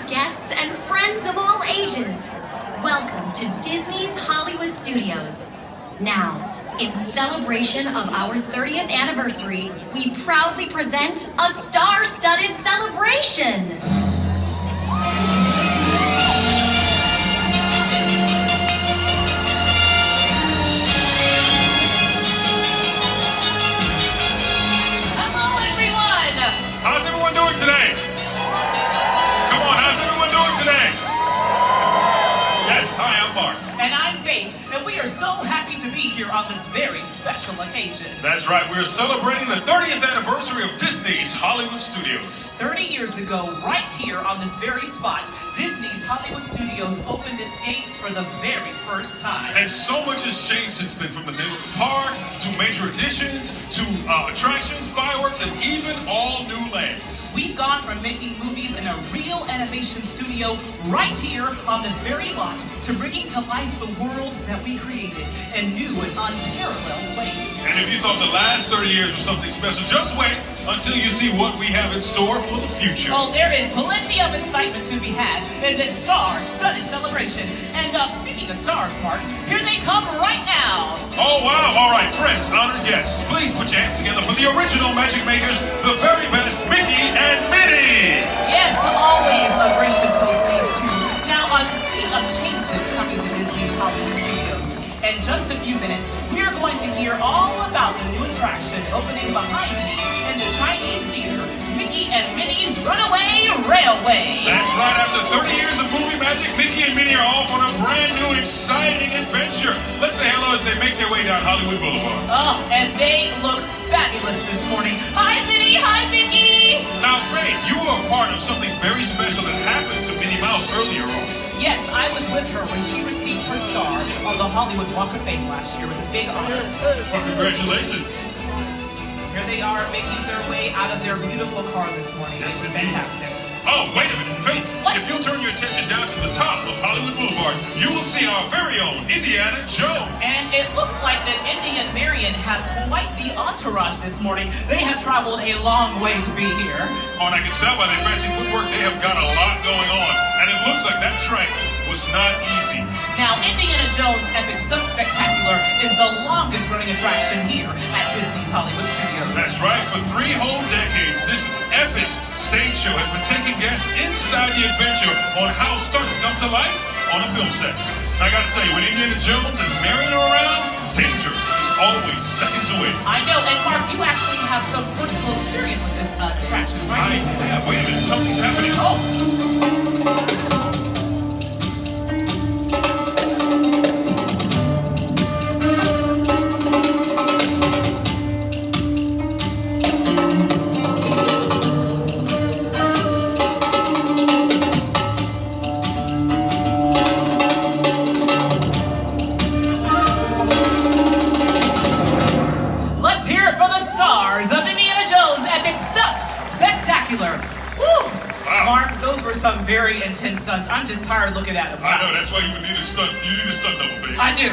guests, and friends of all ages, welcome to Disney's Hollywood Studios. Now, in celebration of our 30th anniversary, we proudly present a star-studded celebration. How's everyone doing today? Come on, how's everyone doing today? Yes, hi, I'm Mark. And I'm Faith, and we are so happy to be here on this very special occasion. That's right, we're celebrating the 30th anniversary of Disney's Hollywood Studios. 30 years ago, right here on this very spot, Disney's Hollywood Studios opened its gates for the very first time. And so much has changed since then, from the name of the park, to major additions, to attractions, fireworks, and even all new lands. We've gone from making movies in a real animation studio right here on this very lot to bringing to life the worlds that we created in new and unparalleled ways. And if you thought the last 30 years was something special, just wait until you see what we have in store for the future. Oh, there is plenty of excitement to be had in this star-studded celebration. And speaking of stars, Mark, here they come right now. Oh, wow. All right, friends, honored guests, please put your hands together for the original Magic Makers, the very best Mickey and Minnie. Yes, always a gracious host, these two. Now, speaking of changes coming to Disney's Hollywood Studios, in just a few minutes, we are going to hear all about the new attraction opening behind me in the Chinese theater, Mickey and Minnie's Runaway Railway. That's right. After 30 years of movie magic, Mickey and Minnie are off on a brand new, exciting adventure. Let's say hello as they make their way down Hollywood Boulevard. Oh, and they look fabulous this morning. Hi, Minnie. Hi, Mickey. Now, Faye, you were a part of something very special that happened to Minnie Mouse earlier on. Yes, I was with her when she received her star on the Hollywood Walk of Fame last year. It was a big honor. Well, congratulations. Here they are making their way out of their beautiful car this morning. Yes, It was indeed. fantastic. Oh, wait a minute, Faith. What? If you'll turn your attention down to the top of Hollywood Boulevard, you will see our very own Indiana Jones. And it looks like that Indy and Marion have quite the entourage this morning. They have traveled a long way to be here. Oh, and I can tell by their fancy footwork, they have got a lot going on. And it looks like that track was not easy. Now, Indiana Jones Epic Stunt Spectacular is the longest running attraction here at Disney's Hollywood Studios. That's right. For 3 whole decades, this epic stage show has been taking guests inside the adventure on how stunts come to life on a film set. I gotta tell you, when Indiana Jones and Marion are around, danger is always seconds away. I know, and Mark, you actually have some personal experience with this attraction, right? Wait a minute, something's happening. Oh! Let's hear it for the stars of Indiana Jones Epic Stunt Spectacular. Woo! Wow. Mark, those were some very intense stunts. I'm just tired looking at them. I know, that's why you need a stunt. You need a stunt double, Faith. I do.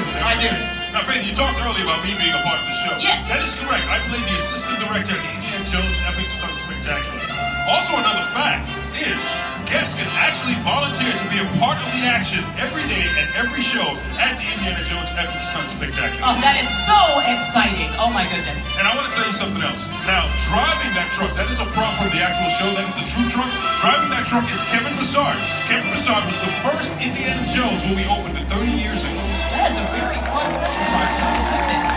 Now, Faith, you talked earlier about me being a part of the show. Yes. That is correct. I played the assistant director at the Indiana Jones Epic Stunt Spectacular. Also, another fact is guests can actually volunteer to be a part of the action every day at every show at the Indiana Jones Epic Stunt Spectacular. Oh, that is so exciting. Oh, my goodness. And I want to tell you something else. Now, driving that truck, that is a prop from the actual show. That is the true truck. Driving that truck is Kevin Broussard. Kevin Broussard was the first Indiana Jones when we opened it 30 years ago. That is a very fun film, Mark. Oh, my goodness.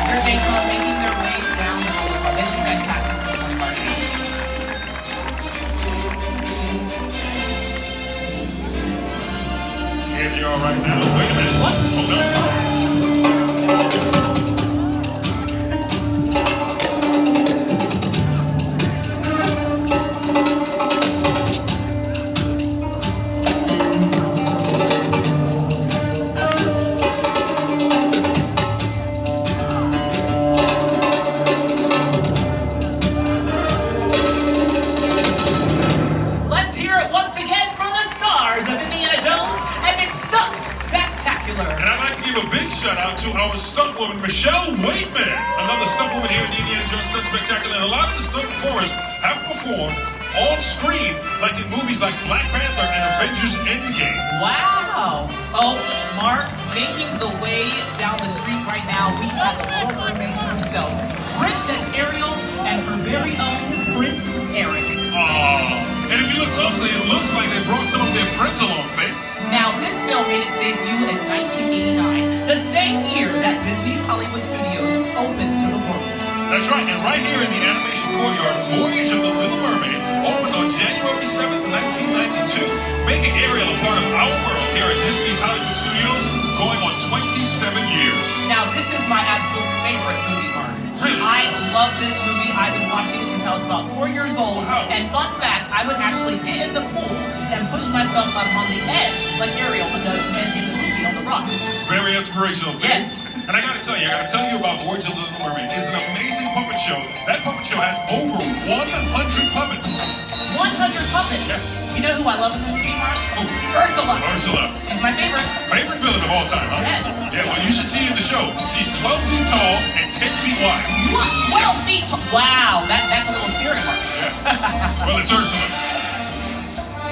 Here they come making their way down the boulevard. They look fantastic this morning, Mark. Here they are right now. Wait a minute. What? Hold on. Let's hear it once again for the stars of Indiana Jones Epic Stunt Spectacular. And I'd like to give a big shout out to our stunt woman, Michelle Waitman. Another stunt woman here at the Indiana Jones Stunt Spectacular. And a lot of the stunt performers have performed on screen, like in movies like Black Panther now we have the Little Mermaid herself, Princess Ariel, and her very own Prince Eric. And if you look closely, it looks like they brought some of their friends along, Faith. Now, this film made its debut in 1989, the same year that Disney's Hollywood Studios opened to the world. That's right, and right here in the animation courtyard, Voyage of the Little Mermaid opened on January 7th, 1992, making Ariel a part of our world here at Disney's Hollywood Studios, going on 27 years. Now, this is my absolute favorite movie, Mark. Really? I love this movie. I've been watching it since I was about 4 years old. Wow. And fun fact, I would actually get in the pool and push myself up on the edge like Ariel does in the movie on the rock. Very inspirational, Faith. Yes. And I gotta tell you about Voyage of the Little Mermaid. It's an amazing puppet show. That puppet show has over 100 puppets. 100 puppets. Yeah. You know who I love in the movie, Mark? Oh. Ursula. Ursula. She's my favorite. Favorite villain of all time, huh? Yes. Yeah, well, you should see in the show. She's 12 feet tall and 10 feet wide. What? 12 feet tall. Wow, that's a little scary, Mark. Yeah. Well, it's Ursula.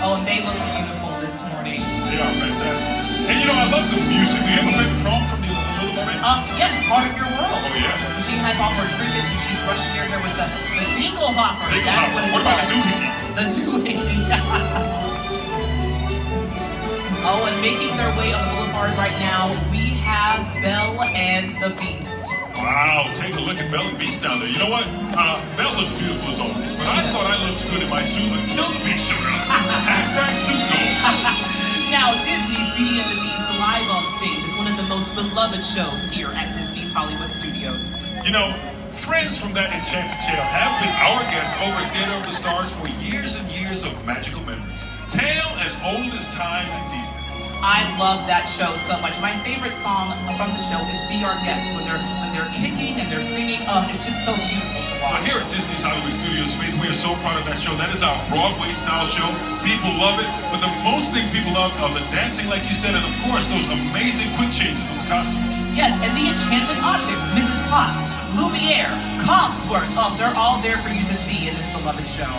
Oh, and they look beautiful this morning. They are fantastic. And you know, I love the music. Do you have a favorite song from the Little Mermaid? Yes, Part of Your World. Oh, yeah. She has all her trinkets and she's brushing her hair with the dingle hopper. Dingle That's hopper. what it's What about the called. doohickey? The doohickey. Oh, and making their way on the boulevard right now, we have Belle and the Beast. Wow, take a look at Belle and Beast down there. You know what? Belle looks beautiful as always, but I thought I looked good in my suit until the Beast showed up. Hashtag suit goals. Now, Disney's Beauty and the Beast live on stage is one of the most beloved shows here at Disney's Hollywood Studios. You know, friends from that enchanted tale have been our guests over at Theater of the Stars for years and years of magical memories. Tale as old as time indeed. I love that show so much. My favorite song from the show is "Be Our Guest" when they're kicking and they're singing. It's just so beautiful to watch. Here at Disney's Hollywood Studios, Faith, we are so proud of that show. That is our Broadway-style show. People love it, but the most thing people love are the dancing, like you said, and of course those amazing quick changes with the costumes. Yes, and the enchanted optics, Mrs. Potts, Lumiere, Cogsworth. They're all there for you to see in this beloved show.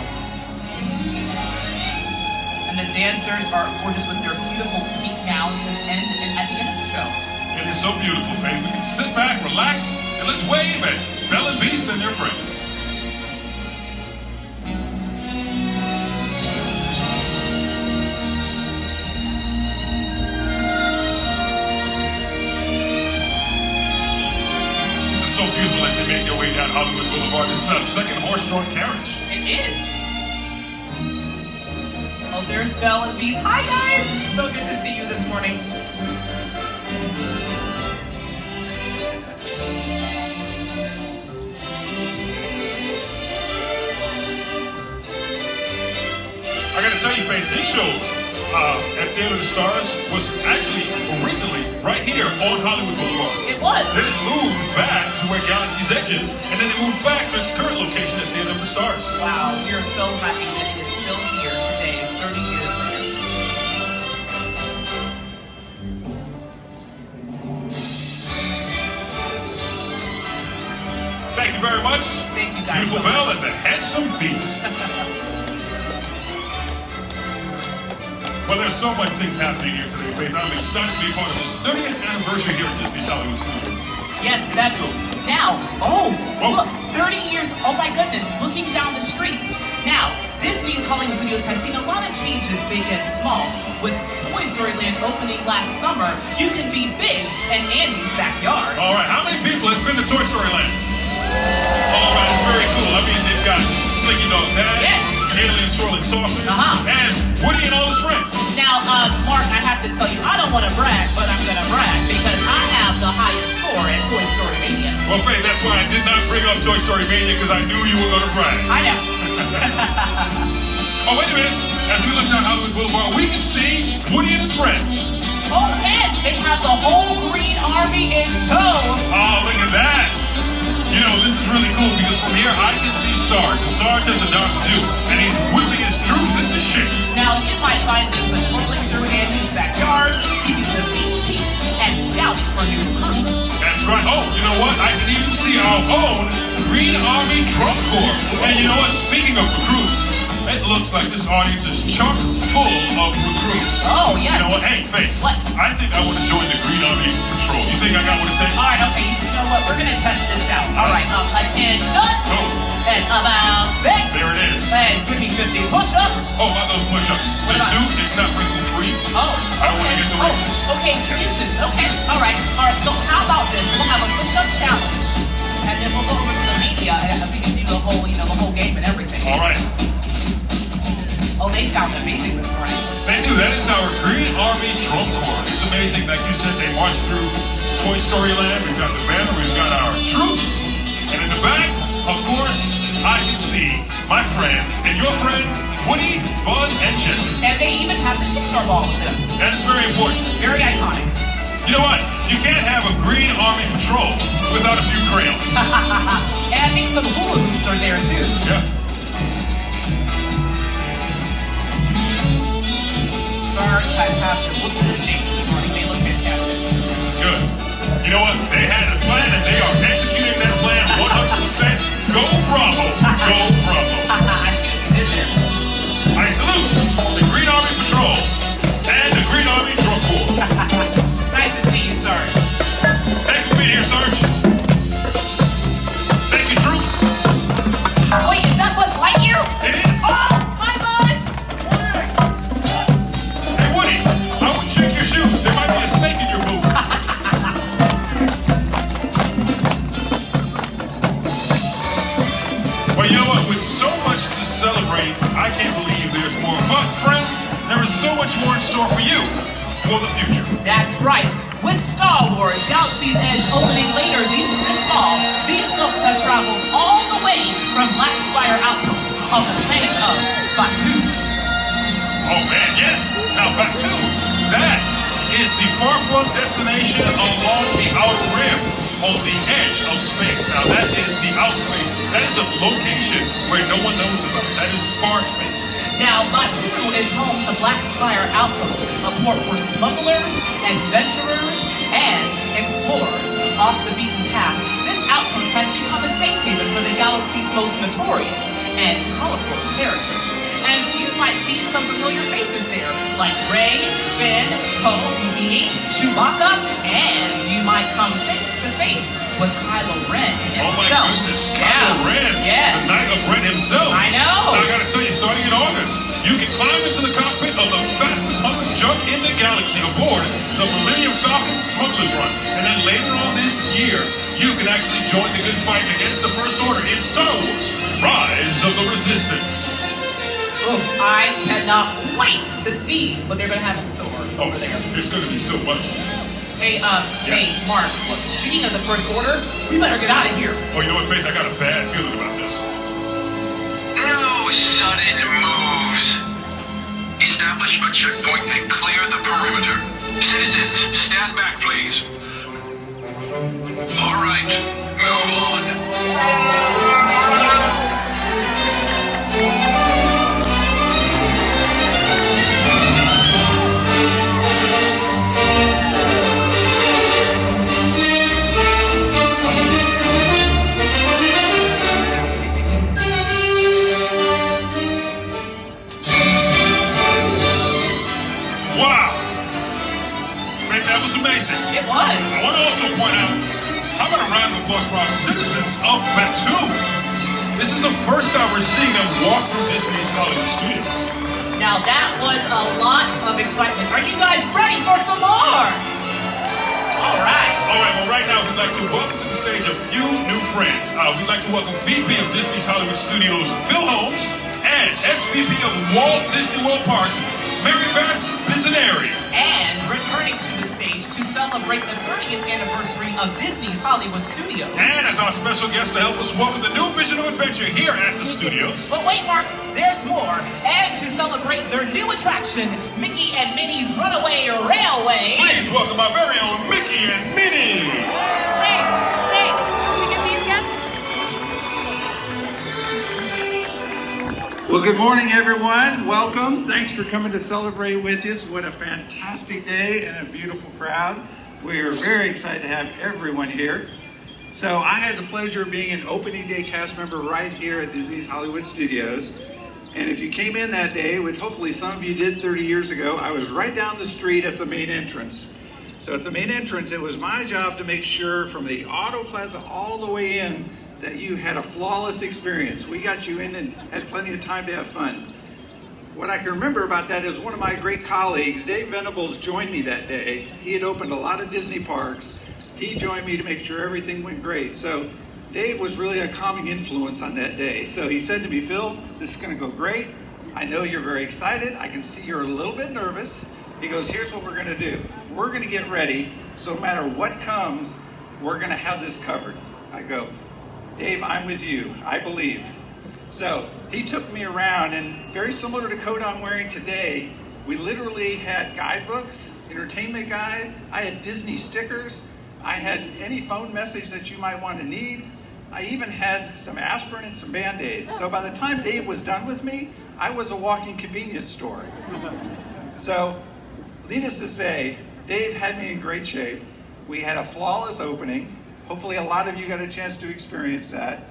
And the dancers are gorgeous with their beautiful pink gowns and at the end of the show. It is so beautiful, Faith. We can sit back, relax, and let's wave at Belle and Beast and their friends. This is so beautiful as they make their way down Hollywood Boulevard. This is our second horse-drawn carriage. It is. Oh, there's Belle and Beast. Hi, guys! So good to see you this morning. I gotta tell you, Faith, this show at Theater of the Stars was actually originally right here on Hollywood Boulevard. It was. Then it moved back to where Galaxy's Edge is, and then it moved back to its current location at Theater of the Stars. Wow, we are so happy that it is still here today, 30 years later. Thank you very much. Thank you guys Beautiful so Belle much. and the Handsome Beast. Well, there's so much things happening here today, Faith. I'm excited to be a part of this 30th anniversary here at Disney's Hollywood Studios. Yes, that's now. Whoa. Look, 30 years. Oh my goodness, looking down the street. Now, Disney's Hollywood Studios has seen a lot of changes, big and small. With Toy Story Land opening last summer, you can be big in Andy's backyard. All right, how many people has been to Toy Story Land? All right, it's very cool. I mean, they've got Slinky Dog Dash, Yes. Alien Swirling Saucers, and Woody and all his friends. Now, Mark, I have to tell you, I don't want to brag, but I'm going to brag because I have the highest score at Toy Story Mania. Well, Faith, that's why I did not bring up Toy Story Mania, because I knew you were going to brag. I know. Oh, wait a minute. As we look down Hollywood Boulevard, we can see Woody and his friends. Oh, and they have the whole Green Army in tow. Oh, look at that. You know, this is really cool because from here I can see Sarge, and Sarge has a job to do, and he's whipping his troops into shape. Now, you might find them patrolling through Andy's backyard, keeping the peace, and scouting for new recruits. That's right. Oh, you know what? I can even see our own Green Army Drum Corps. And you know what? Speaking of recruits, It looks like this audience is chock full of recruits. Oh, yes. You know what? Hey, Faith. What? I think I want to join the Green Army Patrol. You think I got what it takes? All right, okay, you know what? We're gonna test this out. All right, attention. Oh. And about six. There it is. And give me 50 push-ups. Oh, about those push-ups. The suit, it's not wrinkle-free. Oh, I don't want to get the wrinkles. okay, excuses. Okay, all right. So how about this? We'll have a push-up challenge, and then we'll go over to the media, and we can do the whole, the whole game and everything. All right. Oh, they sound amazing this morning. They do. That is our Green Army Drum Corps. It's amazing. Like you said, they march through Toy Story Land. We've got the banner. We've got our troops. And in the back, of course, I can see my friend and your friend, Woody, Buzz, and Jesse. And they even have the Pixar ball with them. That is very important. Very iconic. You know what? You can't have a Green Army Patrol without a few crayons. And I think some hula hoops are there too. Yeah. Sarge has had to look at his jeans this morning. They look fantastic. This is good. You know what? They had a plan and they are executing that plan 100%. Go Bravo! Go Bravo! I see what you did there. I salute the Green Army Patrol and the Green Army Drum Corps. Nice to see you, Sarge. Thank you for being here, Sarge. Thank you, troops. Wait, is that Buzz Lightyear? It is. Oh, hi, Buzz! Hey, Woody, I would check your shoes. There might be a snake in your boot. Well, you know what? With so much to celebrate, I can't believe there's more. But, friends, there is so much more in store for you for the future. That's right. With Star Wars Galaxy's Edge opening later this fall, these folks have traveled all the way from Black Spire Outpost on the planet of Batu. Oh, man, yes. Now, Batu, that is the far-flung destination along the outer rim, on the edge of space. Now, that is the outer space. That is a location where no one knows about. That is far space. Now, Batu is home to Black Spire Outpost, a port for smugglers, adventurers, and explorers off the beaten path. This outpost has become a safe haven for the galaxy's most notorious and colorful characters. And you might see some familiar faces there, like Rey, Finn, Poe, BB-8, Chewbacca, and you might come face to face with Kylo Ren himself. Oh my goodness, Kylo Ren, yes. The Knight of Ren himself. I know. Now, I gotta tell you, starting in August, you can climb into the cockpit of the fastest hunk of junk in the galaxy aboard the Millennium Falcon Smuggler's Run. And then later on this year, you can actually join the good fight against the First Order in Star Wars, Rise of the Resistance. Ooh, I cannot wait to see what they're gonna have in store over there. There's gonna be so much. Hey, hey, Mark, look, speaking of the First Order, we better get out of here. Oh, you know what, Faith? I got a bad feeling about this. No sudden moves. Establish a checkpoint and clear the perimeter. Citizens, stand back, please. All right, move on. Wow! Faith, that was amazing. It was. I want to also point out, how about a round of applause for our citizens of Batu? This is the first time we're seeing them walk through Disney's Hollywood Studios. Now that was a lot of excitement. Are you guys ready for some more? All right. All right, well, right now we'd like to welcome to the stage a few new friends. We'd like to welcome VP of Disney's Hollywood Studios, Phil Holmes, and SVP of Walt Disney World Parks, Mary Beth Bizzaneri. And returning to the stage to celebrate the 30th anniversary of Disney's Hollywood Studios. And as our special guest to help us welcome the new Vision of Adventure here at the studios. But wait, Mark, there's more. And to celebrate their new attraction, Mickey and Minnie's Runaway Railway. Please welcome our very own Mickey and Minnie. Hey, can we get these yet? Well, good morning, everyone. Welcome. Thanks for coming to celebrate with us. What a fantastic day and a beautiful crowd. We are very excited to have everyone here. So I had the pleasure of being an opening day cast member right here at Disney's Hollywood Studios. And if you came in that day, which hopefully some of you did 30 years ago, I was right down the street at the main entrance. So at the main entrance, it was my job to make sure from the Auto Plaza all the way in that you had a flawless experience. We got you in and had plenty of time to have fun. What I can remember about that is one of my great colleagues, Dave Venables, joined me that day. He had opened a lot of Disney parks. He joined me to make sure everything went great. So Dave was really a calming influence on that day. So he said to me, Phil, this is gonna go great. I know you're very excited. I can see you're a little bit nervous. He goes, here's what we're gonna do. We're gonna get ready, so no matter what comes, we're gonna have this covered. I go, Dave, I'm with you, I believe. So he took me around, and very similar to the coat I'm wearing today, we literally had guidebooks, entertainment guide, I had Disney stickers, I had any phone message that you might want to need. I even had some aspirin and some Band-Aids. So by the time Dave was done with me, I was a walking convenience store. So, needless to say, Dave had me in great shape. We had a flawless opening. Hopefully a lot of you got a chance to experience that.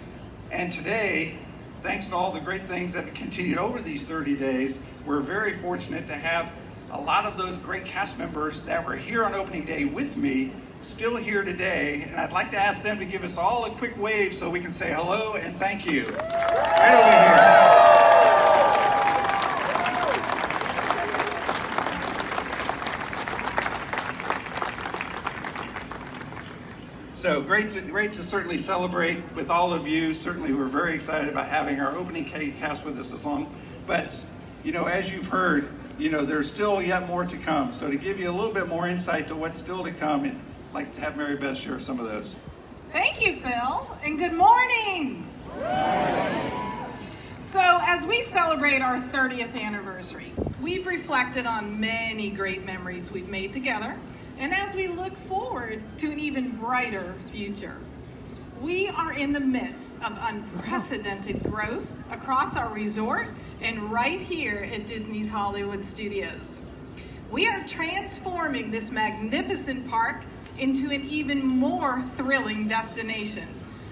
And today, thanks to all the great things that have continued over these 30 days, we're very fortunate to have a lot of those great cast members that were here on opening day with me still here today, and I'd like to ask them to give us all a quick wave so we can say hello and thank you. Right over here. So great to certainly celebrate with all of you. Certainly we're very excited about having our opening cast with us as long, but as you've heard, there's still yet more to come. So to give you a little bit more insight to what's still to come, I'd like to have Mary Beth share some of those. Thank you, Phil, and good morning. So as we celebrate our 30th anniversary, we've reflected on many great memories we've made together, and as we look forward to an even brighter future. We are in the midst of unprecedented growth across our resort and right here at Disney's Hollywood Studios. We are transforming this magnificent park into an even more thrilling destination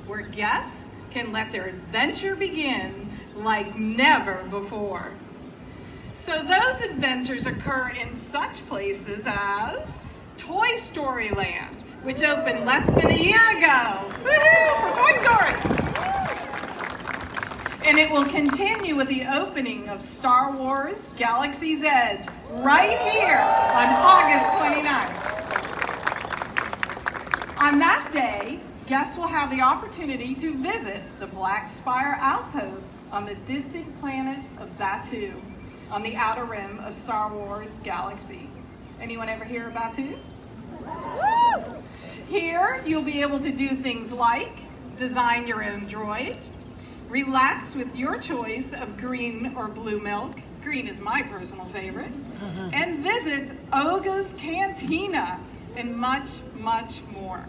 where guests can let their adventure begin like never before. So those adventures occur in such places as Toy Story Land, which opened less than a year ago. Woohoo for Toy Story! And it will continue with the opening of Star Wars Galaxy's Edge right here on August 29th. On that day, guests will have the opportunity to visit the Black Spire Outpost on the distant planet of Batuu on the outer rim of Star Wars Galaxy. Anyone ever hear of Batuu? Woo! Here, you'll be able to do things like design your own droid, relax with your choice of green or blue milk, green is my personal favorite, and visit Oga's Cantina, and much, much more.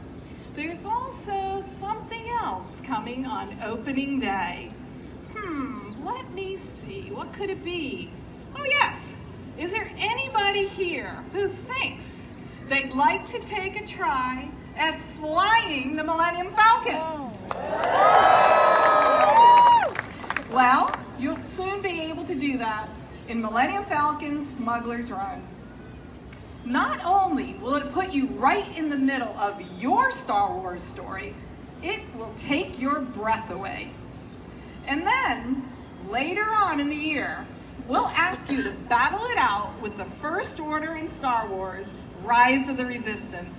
There's also something else coming on opening day. Let me see, what could it be? Oh yes, is there anybody here who thinks they'd like to take a try at flying the Millennium Falcon? Well, you'll soon be able to do that in Millennium Falcon Smuggler's Run. Not only will it put you right in the middle of your Star Wars story, it will take your breath away. And then, later on in the year, we'll ask you to battle it out with the First Order in Star Wars, Rise of the Resistance.